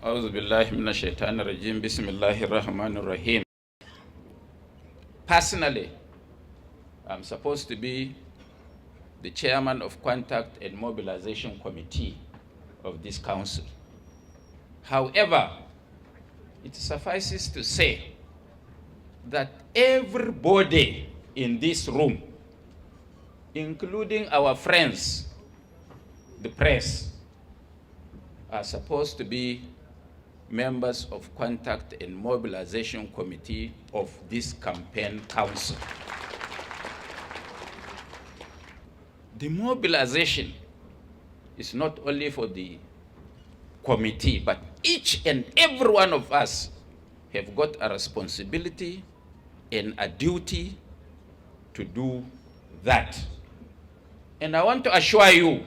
أعوذ بالله من الشيطان الرجيم بسم الله الرحمن الرحيم. Personally, I'm supposed to be the chairman of Contact and Mobilization Committee of this council. However, it suffices to say that everybody in this room, including our friends, the press, are supposed to be members of Contact and Mobilization Committee of this campaign council. The mobilization is not only for the committee, but each and every one of us have got a responsibility and a duty to do that. And I want to assure you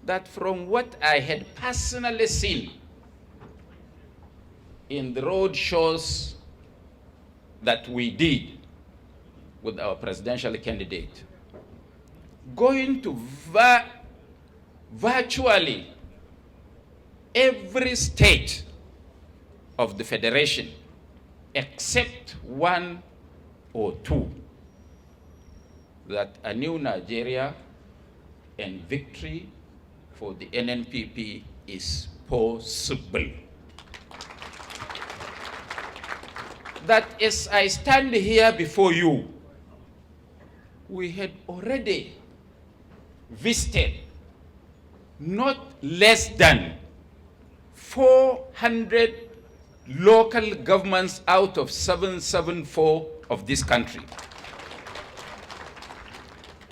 that from what I had personally seen in the road shows that we did with our presidential candidate, going to virtually every state of the federation except one or two, that a new Nigeria and victory for the NNPP is possible. That as I stand here before you, we had already visited not less than 400 local governments out of 774 of this country.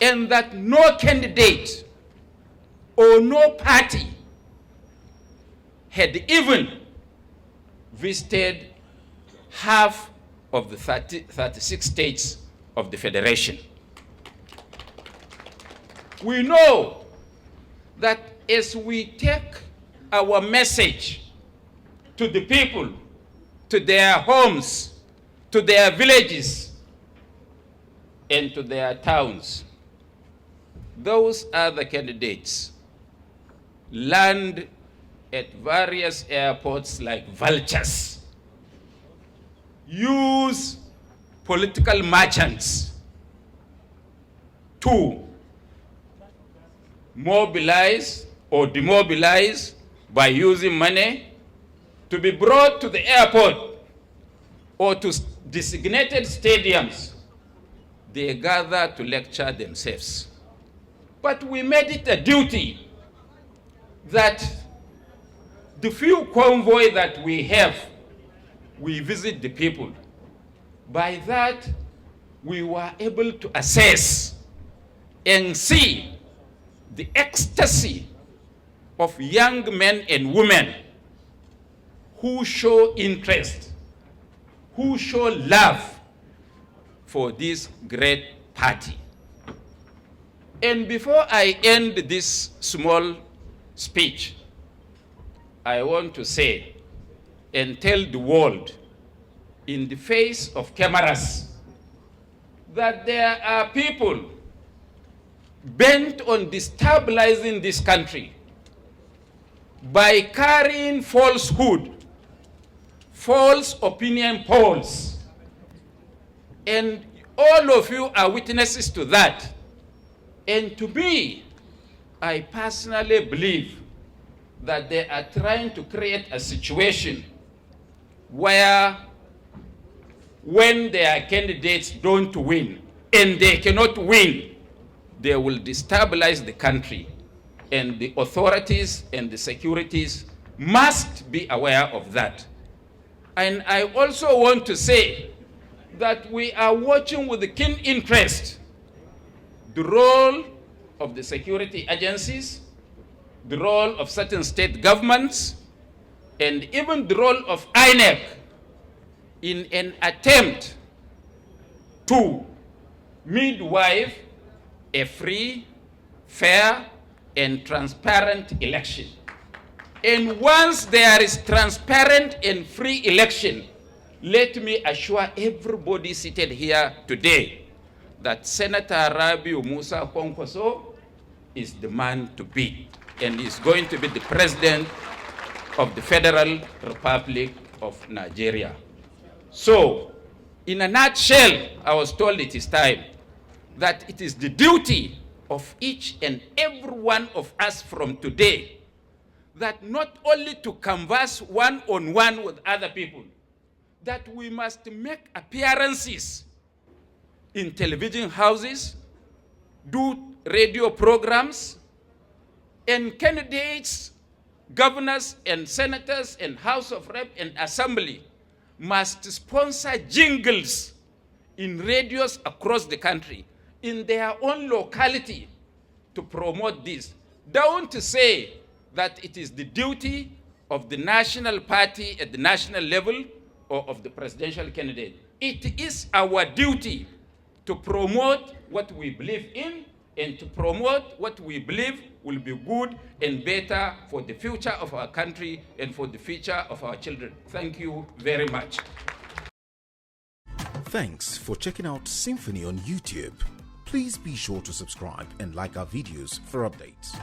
And that no candidate or no party had even visited half of the 36 states of the Federation. We know that as we take our message to the people, to their homes, to their villages, and to their towns, those other candidates land at various airports like vultures, use political merchants to mobilize or demobilize by using money, to be brought to the airport or to designated stadiums. They gather to lecture themselves. But we made it a duty that the few convoy that we have, we visit the people. By that, we were able to assess and see the ecstasy of young men and women who show interest, who show love for this great party. And before I end this small speech, I want to say and tell the world in the face of cameras that there are people bent on destabilizing this country by carrying falsehood, false opinion polls. And all of you are witnesses to that. And to me, I personally believe that they are trying to create a situation where when their candidates don't win, and they cannot win, they will destabilize the country. And the authorities and the securities must be aware of that. And I also want to say that we are watching with keen interest the role of the security agencies, the role of certain state governments, and even the role of INEC in an attempt to midwife a free, fair, and transparent election. And once there is transparent and free election, let me assure everybody seated here today that Senator Rabiu Musa Kwankwaso is the man to beat, and is going to be the president of the Federal Republic of Nigeria. So, in a nutshell, I was told it is time that it is the duty of each and every one of us from today that not only to converse one-on-one with other people, that we must make appearances in television houses, do radio programs, and candidates, governors and senators and House of Rep and Assembly must sponsor jingles in radios across the country in their own locality to promote this. Don't say that it is the duty of the national party at the national level or of the presidential candidate. It is our duty to promote what we believe in and to promote what we believe will be good and better for the future of our country and for the future of our children. Thank you very much. Thanks for checking out SYMFONI on YouTube. Please be sure to subscribe and like our videos for updates.